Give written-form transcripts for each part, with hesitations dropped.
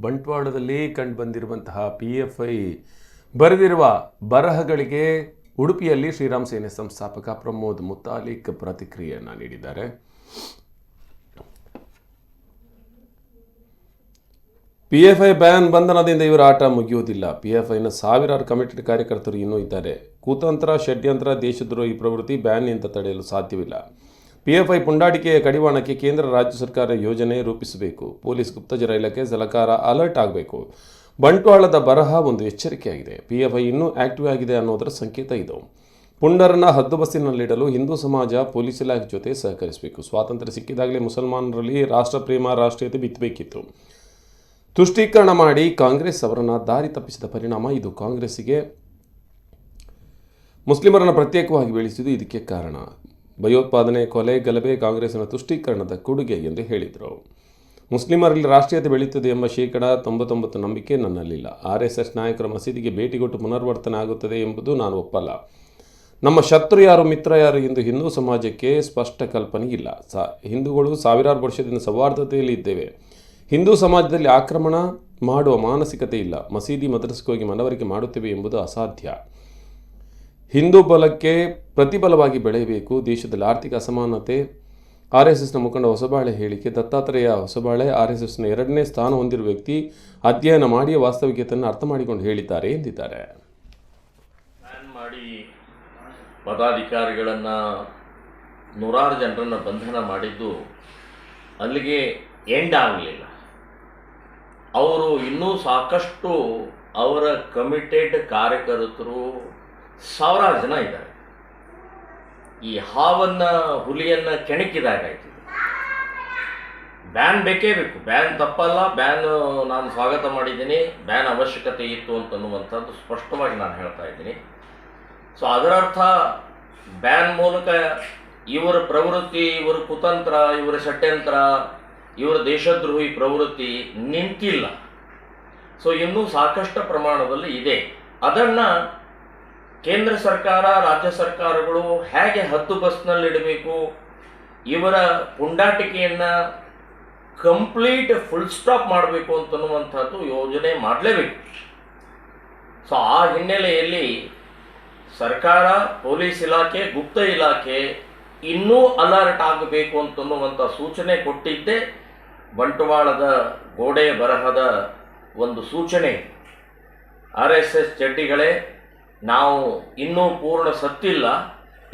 ಬಂಟ್ವಾಳದಲ್ಲಿ ಕಂಡುಬಂದಿರುವಂತಹ PFI ಬರೆದಿರುವ ಬರಹಗಳಿಗೆ ಉಡುಪಿಯಲ್ಲಿ ಶ್ರೀರಾಮ್ ಸೇನೆ ಸಂಸ್ಥಾಪಕ ಪ್ರಮೋದ್ ಮುತಾಲಿಕ್ ಪ್ರತಿಕ್ರಿಯೆಯನ್ನು ನೀಡಿದ್ದಾರೆ. PFI ಬ್ಯಾನ್ ಬಂಧನದಿಂದ ಇವರ ಆಟ ಮುಗಿಯುವುದಿಲ್ಲ. PFIನ ಸಾವಿರಾರು ಕಮಿಟೆಡ್ ಕಾರ್ಯಕರ್ತರು ಇನ್ನೂ ಇದ್ದಾರೆ. ಕುತಂತ್ರ, ಷಡ್ಯಂತ್ರ, ದೇಶದ್ರೋಹಿ ಪ್ರವೃತ್ತಿ ಬ್ಯಾನ್ನಿಂದ ತಡೆಯಲು ಸಾಧ್ಯವಿಲ್ಲ. PFI ಪುಂಡಾಟಿಕೆಯ ಕಡಿವಾಣಕ್ಕೆ ಕೇಂದ್ರ ರಾಜ್ಯ ಸರ್ಕಾರ ಯೋಜನೆ ರೂಪಿಸಬೇಕು. ಪೊಲೀಸ್, ಗುಪ್ತಚರ ಇಲಾಖೆ, ಸಲಕಾರ ಅಲರ್ಟ್ ಆಗಬೇಕು. ಬಂಟ್ವಾಳದ ಬರಹ ಒಂದು ಎಚ್ಚರಿಕೆಯಾಗಿದೆ. PFI ಇನ್ನೂ ಆಕ್ಟಿವ್ ಆಗಿದೆ ಅನ್ನೋದರ ಸಂಕೇತ ಇದು. ಪುಂಡರನ್ನ ಹದ್ದುಬಸ್ತಿನಲ್ಲಿಡಲು ಹಿಂದೂ ಸಮಾಜ ಪೊಲೀಸ್ ಇಲಾಖೆ ಜೊತೆ ಸಹಕರಿಸಬೇಕು. ಸ್ವಾತಂತ್ರ್ಯ ಸಿಕ್ಕಿದಾಗಲೇ ಮುಸಲ್ಮಾನರಲ್ಲಿ ರಾಷ್ಟ್ರಪ್ರೇಮ, ರಾಷ್ಟ್ರೀಯತೆ ಬಿತ್ತಬೇಕಿತ್ತು. ತುಷ್ಟೀಕರಣ ಮಾಡಿ ಕಾಂಗ್ರೆಸ್ ಅವರನ್ನು ದಾರಿ ತಪ್ಪಿಸಿದ ಪರಿಣಾಮ ಇದು. ಕಾಂಗ್ರೆಸ್ಸಿಗೆ ಮುಸ್ಲಿಮರನ್ನು ಪ್ರತ್ಯೇಕವಾಗಿ ಬೆಳೆಸಿದ್ದು ಇದಕ್ಕೆ ಕಾರಣ. ಭಯೋತ್ಪಾದನೆ, ಕೊಲೆ, ಗಲಭೆ ಕಾಂಗ್ರೆಸ್ಸಿನ ತುಷ್ಟೀಕರಣದ ಕೊಡುಗೆ ಎಂದು ಹೇಳಿದರು. ಮುಸ್ಲಿಮರಲ್ಲಿ ರಾಷ್ಟ್ರೀಯತೆ ಬೆಳೆಯುತ್ತದೆ ಎಂಬ 99% ನಂಬಿಕೆ ನನ್ನಲ್ಲಿಲ್ಲ. RSS ನಾಯಕರ ಮಸೀದಿಗೆ ಭೇಟಿಗೊಟ್ಟು ಪುನರ್ವರ್ತನೆ ಆಗುತ್ತದೆ ಎಂಬುದು ನಾನು ಒಪ್ಪಲ್ಲ. ನಮ್ಮ ಶತ್ರು ಯಾರು, ಮಿತ್ರ ಯಾರು ಎಂದು ಹಿಂದೂ ಸಮಾಜಕ್ಕೆ ಸ್ಪಷ್ಟ ಕಲ್ಪನೆ ಇಲ್ಲ. ಹಿಂದೂಗಳು ಸಾವಿರಾರು ವರ್ಷದಿಂದ ಸೌಹಾರ್ದತೆಯಲ್ಲಿ ಇದ್ದೇವೆ. ಹಿಂದೂ ಸಮಾಜದಲ್ಲಿ ಆಕ್ರಮಣ ಮಾಡುವ ಮಾನಸಿಕತೆ ಇಲ್ಲ. ಮಸೀದಿ, ಮದ್ರಸೆಗೆ ಹೋಗಿ ಮನವರಿಕೆ ಮಾಡುತ್ತೇವೆ ಎಂಬುದು ಅಸಾಧ್ಯ. ಹಿಂದೂ ಬಲಕ್ಕೆ ಪ್ರತಿಬಲವಾಗಿ ಬೆಳೆಯಬೇಕು. ದೇಶದಲ್ಲಿ ಆರ್ಥಿಕ ಅಸಮಾನತೆ, RSSನ ಮುಖಂಡ ಹೊಸಬಾಳೆ ಹೇಳಿಕೆ. ದತ್ತಾತ್ರೇಯ ಹೊಸಬಾಳೆ RSSನ 2ನೇ ಸ್ಥಾನ ಹೊಂದಿರುವ ವ್ಯಕ್ತಿ. ಅಧ್ಯಯನ ಮಾಡಿ ವಾಸ್ತವಿಕತೆಯನ್ನು ಅರ್ಥ ಮಾಡಿಕೊಂಡು ಹೇಳಿದ್ದಾರೆ ಎಂದಿದ್ದಾರೆ. ಪ್ಲಾನ್ ಮಾಡಿ ಪದಾಧಿಕಾರಿಗಳನ್ನು, ನೂರಾರು ಜನರನ್ನು ಬಂಧನ ಮಾಡಿದ್ದು ಅಲ್ಲಿಗೆ ಎಂಡ್ ಆಗಲಿಲ್ಲ. ಅವರು ಇನ್ನೂ ಸಾಕಷ್ಟು ಅವರ ಕಮಿಟೆಡ್ ಕಾರ್ಯಕರ್ತರು ಸಾವಿರಾರು ಜನ ಇದ್ದಾರೆ. ಈ ಹಾವನ್ನು, ಹುಲಿಯನ್ನು ಕೆಣಕಿದಾಗಾಯ್ತು. ಬ್ಯಾನ್ ಬೇಕೇ ಬೇಕು. ಬ್ಯಾನ್ ತಪ್ಪಲ್ಲ. ಬ್ಯಾನ್ ನಾನು ಸ್ವಾಗತ ಮಾಡಿದ್ದೀನಿ. ಬ್ಯಾನ್ ಅವಶ್ಯಕತೆ ಇತ್ತು ಅಂತನ್ನುವಂಥದ್ದು ಸ್ಪಷ್ಟವಾಗಿ ನಾನು ಹೇಳ್ತಾ ಇದ್ದೀನಿ. ಸೊ ಅದರರ್ಥ ಬ್ಯಾನ್ ಮೂಲಕ ಇವರ ಪ್ರವೃತ್ತಿ, ಇವರ ಕುತಂತ್ರ, ಇವರ ಷಡ್ಯಂತ್ರ, ಇವರ ದೇಶದ್ರೋಹಿ ಪ್ರವೃತ್ತಿ ನಿಂತಿಲ್ಲ. ಸೊ ಇನ್ನೂ ಸಾಕಷ್ಟು ಪ್ರಮಾಣದಲ್ಲಿ ಇದೆ. ಅದನ್ನು ಕೇಂದ್ರ ಸರ್ಕಾರ, ರಾಜ್ಯ ಸರ್ಕಾರಗಳು ಹೇಗೆ ಹದ್ದುಬಸ್ತಿನಲ್ಲಿಡಬೇಕು, ಇವರ ಪುಂಡಾಟಿಕೆಯನ್ನು ಕಂಪ್ಲೀಟ್ ಫುಲ್ ಸ್ಟಾಪ್ ಮಾಡಬೇಕು ಅಂತನ್ನುವಂಥದ್ದು ಯೋಜನೆ ಮಾಡಲೇಬೇಕು. ಸೊ ಆ ಹಿನ್ನೆಲೆಯಲ್ಲಿ ಸರ್ಕಾರ, ಪೊಲೀಸ್ ಇಲಾಖೆ, ಗುಪ್ತ ಇಲಾಖೆ ಇನ್ನೂ ಅಲರ್ಟ್ ಆಗಬೇಕು ಅಂತನ್ನುವಂಥ ಸೂಚನೆ ಕೊಟ್ಟಿದ್ದೇ ಬಂಟ್ವಾಳದ ಗೋಡೆ ಬರಹದ ಒಂದು ಸೂಚನೆ. RSS ಚಡ್ಡಿಗಳೇ, ನಾವು ಇನ್ನೂ ಪೂರ್ಣ ಸತ್ತಿಲ್ಲ,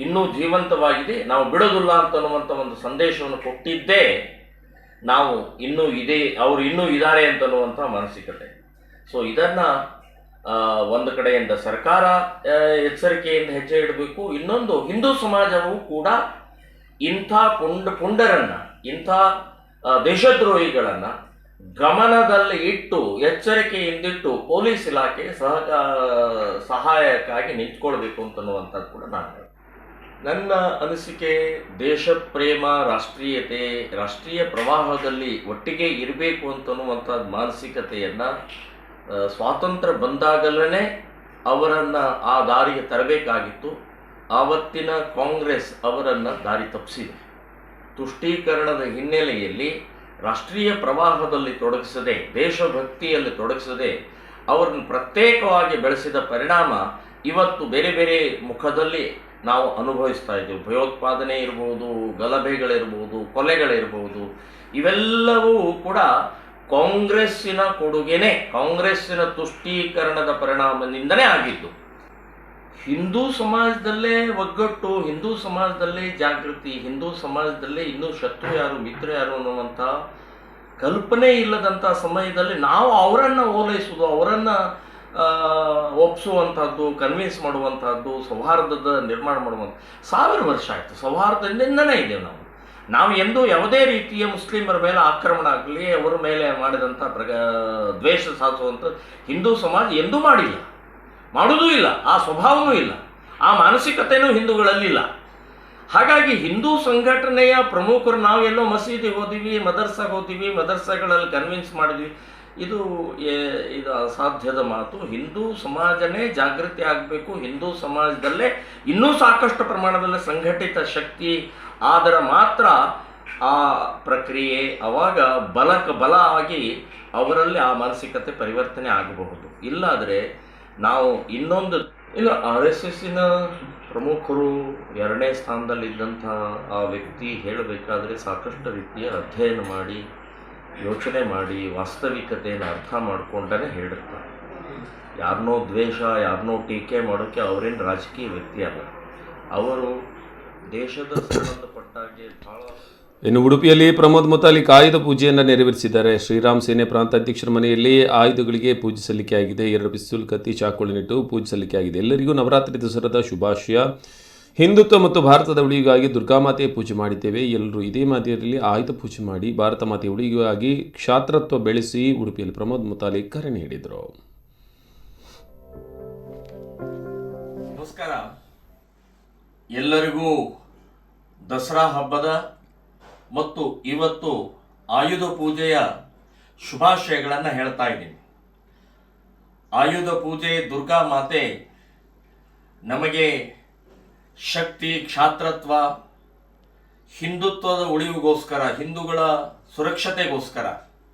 ಇನ್ನೂ ಜೀವಂತವಾಗಿದೆ, ನಾವು ಬಿಡೋದಿಲ್ಲ ಅಂತನ್ನುವಂಥ ಒಂದು ಸಂದೇಶವನ್ನು ಕೊಟ್ಟಿದ್ದೇ ನಾವು ಇನ್ನೂ ಇದೆ, ಅವರು ಇನ್ನೂ ಇದ್ದಾರೆ ಅಂತನ್ನುವಂಥ ಮಾನಸಿಕತೆ. ಸೊ ಇದನ್ನು ಒಂದು ಕಡೆಯಿಂದ ಸರ್ಕಾರ ಎಚ್ಚರಿಕೆಯಿಂದ ಹೆಜ್ಜೆ ಇಡಬೇಕು. ಇನ್ನೊಂದು, ಹಿಂದೂ ಸಮಾಜವು ಕೂಡ ಇಂಥ ಪುಂಡರನ್ನು, ಇಂಥ ದೇಶದ್ರೋಹಿಗಳನ್ನು ಗಮನದಲ್ಲಿ ಇಟ್ಟು, ಎಚ್ಚರಿಕೆಯಿಂದಿಟ್ಟು ಪೊಲೀಸ್ ಇಲಾಖೆ ಸಹಾಯಕ್ಕಾಗಿ ನಿಂತ್ಕೊಳ್ಬೇಕು ಅಂತನ್ನುವಂಥದ್ದು ಕೂಡ ನಾನು ಹೇಳ್ತೀನಿ. ನನ್ನ ಅನಿಸಿಕೆ, ದೇಶ ಪ್ರೇಮ, ರಾಷ್ಟ್ರೀಯತೆ, ರಾಷ್ಟ್ರೀಯ ಪ್ರವಾಹದಲ್ಲಿ ಒಟ್ಟಿಗೆ ಇರಬೇಕು ಅಂತನ್ನುವಂಥದ್ದು ಮಾನಸಿಕತೆಯನ್ನು ಸ್ವಾತಂತ್ರ್ಯ ಬಂದಾಗಲೇ ಅವರನ್ನು ಆ ದಾರಿಗೆ ತರಬೇಕಾಗಿತ್ತು. ಆವತ್ತಿನ ಕಾಂಗ್ರೆಸ್ ಅವರನ್ನು ದಾರಿ ತಪ್ಪಿಸಿದೆ. ತುಷ್ಟೀಕರಣದ ಹಿನ್ನೆಲೆಯಲ್ಲಿ ರಾಷ್ಟ್ರೀಯ ಪ್ರವಾಹದಲ್ಲಿ ತೊಡಗಿಸದೆ, ದೇಶಭಕ್ತಿಯಲ್ಲಿ ತೊಡಗಿಸದೆ ಅವರನ್ನು ಪ್ರತ್ಯೇಕವಾಗಿ ಬೆಳೆಸಿದ ಪರಿಣಾಮ ಇವತ್ತು ಬೇರೆ ಬೇರೆ ಮುಖದಲ್ಲಿ ನಾವು ಅನುಭವಿಸ್ತಾ ಇದ್ದೇವೆ. ಭಯೋತ್ಪಾದನೆ ಇರ್ಬೋದು, ಗಲಭೆಗಳಿರ್ಬೋದು, ಕೊಲೆಗಳಿರ್ಬೋದು, ಇವೆಲ್ಲವೂ ಕೂಡ ಕಾಂಗ್ರೆಸ್ಸಿನ ಕೊಡುಗೆನೇ, ಕಾಂಗ್ರೆಸ್ಸಿನ ತುಷ್ಟೀಕರಣದ ಪರಿಣಾಮದಿಂದನೇ ಆಗಿದ್ದು. ಹಿಂದೂ ಸಮಾಜದಲ್ಲೇ ಒಗ್ಗಟ್ಟು, ಹಿಂದೂ ಸಮಾಜದಲ್ಲೇ ಜಾಗೃತಿ, ಹಿಂದೂ ಸಮಾಜದಲ್ಲೇ ಇನ್ನೂ ಶತ್ರು ಯಾರು, ಮಿತ್ರ ಯಾರು ಅನ್ನುವಂಥ ಕಲ್ಪನೆ ಇಲ್ಲದಂಥ ಸಮಯದಲ್ಲಿ ನಾವು ಅವರನ್ನು ಓಲೈಸೋದು, ಅವರನ್ನು ಒಪ್ಪಿಸುವಂಥದ್ದು, ಕನ್ವಿನ್ಸ್ ಮಾಡುವಂಥದ್ದು, ಸೌಹಾರ್ದದ ನಿರ್ಮಾಣ ಮಾಡುವಂಥ 1000 ವರ್ಷ ಆಯಿತು. ಸೌಹಾರ್ದದಿಂದನೇ ಇದ್ದೇವೆ ನಾವು ಎಂದೂ ಯಾವುದೇ ರೀತಿಯ ಮುಸ್ಲಿಮರ ಮೇಲೆ ಆಕ್ರಮಣ ಆಗಲಿ, ಅವರ ಮೇಲೆ ಮಾಡಿದಂಥ ದ್ವೇಷ ಸಾಧಿಸುವಂಥ ಹಿಂದೂ ಸಮಾಜ ಎಂದೂ ಮಾಡಿಲ್ಲ, ಮಾಡೋದೂ ಇಲ್ಲ. ಆ ಸ್ವಭಾವನೂ ಇಲ್ಲ, ಆ ಮಾನಸಿಕತೆಯೂ ಹಿಂದೂಗಳಲ್ಲಿಲ್ಲ. ಹಾಗಾಗಿ ಹಿಂದೂ ಸಂಘಟನೆಯ ಪ್ರಮುಖರು ನಾವೆಲ್ಲೋ ಮಸೀದಿಗೆ ಹೋದಿವಿ, ಮದರ್ಸಾಗೆ ಹೋದಿವಿ, ಮದರ್ಸಾಗಳಲ್ಲಿ ಕನ್ವಿನ್ಸ್ ಮಾಡಿದ್ವಿ, ಇದು ಅಸಾಧ್ಯದ ಮಾತು. ಹಿಂದೂ ಸಮಾಜನೇ ಜಾಗೃತಿ ಆಗಬೇಕು. ಹಿಂದೂ ಸಮಾಜದಲ್ಲೇ ಇನ್ನೂ ಸಾಕಷ್ಟು ಪ್ರಮಾಣದಲ್ಲಿ ಸಂಘಟಿತ ಶಕ್ತಿ ಆದರೆ ಮಾತ್ರ ಆ ಪ್ರಕ್ರಿಯೆ ಅವಾಗ ಬಲ ಆಗಿ ಅವರಲ್ಲಿ ಆ ಮಾನಸಿಕತೆ ಪರಿವರ್ತನೆ ಆಗಬಹುದು. ಇಲ್ಲಾದರೆ ನಾವು ಇನ್ನೊಂದು ಇಲ್ಲ, ಆರ್ ಎಸ್ ಎಸ್ಸಿನ ಪ್ರಮುಖರು 2ನೇ ಸ್ಥಾನದಲ್ಲಿದ್ದಂಥ ಆ ವ್ಯಕ್ತಿ ಹೇಳಬೇಕಾದ್ರೆ ಸಾಕಷ್ಟು ರೀತಿಯ ಅಧ್ಯಯನ ಮಾಡಿ, ಯೋಚನೆ ಮಾಡಿ, ವಾಸ್ತವಿಕತೆಯನ್ನು ಅರ್ಥ ಮಾಡಿಕೊಂಡೇ ಹೇಳಿರ್ತಾರೆ. ಯಾರನ್ನೋ ದ್ವೇಷ, ಯಾರನ್ನೋ ಟೀಕೆ ಮಾಡೋಕ್ಕೆ ಅವರೇನು ರಾಜಕೀಯ ವ್ಯಕ್ತಿ ಅಲ್ಲ. ಅವರು ದೇಶದ ಸಂಬಂಧಪಟ್ಟಾಗೆ ಭಾಳ. ಇನ್ನು ಉಡುಪಿಯಲ್ಲಿ ಪ್ರಮೋದ್ ಮುತಾಲಿಕ್ ಆಯುಧ ಪೂಜೆಯನ್ನು ನೆರವೇರಿಸಿದ್ದಾರೆ. ಶ್ರೀರಾಮ್ ಸೇನೆ ಪ್ರಾಂತ ಅಧ್ಯಕ್ಷರ ಮನೆಯಲ್ಲಿ ಆಯುಧಗಳಿಗೆ ಪೂಜೆ ಸಲ್ಲಿಕೆಯಾಗಿದೆ. 2 ಪಿಸ್ತೂಲ್, ಕತ್ತಿ, ಚಾಕುಗಳನ್ನಿಟ್ಟು ಪೂಜೆ ಸಲ್ಲಿಕೆಯಾಗಿದೆ. ಎಲ್ಲರಿಗೂ ನವರಾತ್ರಿ ದಸರಾದ ಶುಭಾಶಯ. ಹಿಂದುತ್ವ ಮತ್ತು ಭಾರತದ ಉಳಿವಿಗಾಗಿ ದುರ್ಗಾಮಾತೆ ಪೂಜೆ ಮಾಡಿದ್ದೇವೆ. ಎಲ್ಲರೂ ಇದೇ ಮಾದರಿಯಲ್ಲಿ ಆಯುಧ ಪೂಜೆ ಮಾಡಿ ಭಾರತ ಮಾತೆ ಉಳಿವಿಗಾಗಿ ಕ್ಷಾತ್ರತ್ವ ಬೆಳೆಸಿ. ಉಡುಪಿಯಲ್ಲಿ ಪ್ರಮೋದ್ ಮುತಾಲಿಕ್ ಕರೆ ನೀಡಿದರು. ನಮಸ್ಕಾರ. ಎಲ್ಲರಿಗೂ ದಸರಾ ಹಬ್ಬದ ಮತ್ತು ಇವತ್ತು ಆಯುಧ ಪೂಜೆಯ ಶುಭಾಶಯಗಳನ್ನು ಹೇಳ್ತಾ ಇದ್ದೀನಿ. ಆಯುಧ ಪೂಜೆ ದುರ್ಗಾ ಮಾತೆ ನಮಗೆ ಶಕ್ತಿ, ಕ್ಷಾತ್ರತ್ವ, ಹಿಂದುತ್ವದ ಉಳಿವಿಗೋಸ್ಕರ, ಹಿಂದೂಗಳ ಸುರಕ್ಷತೆಗೋಸ್ಕರ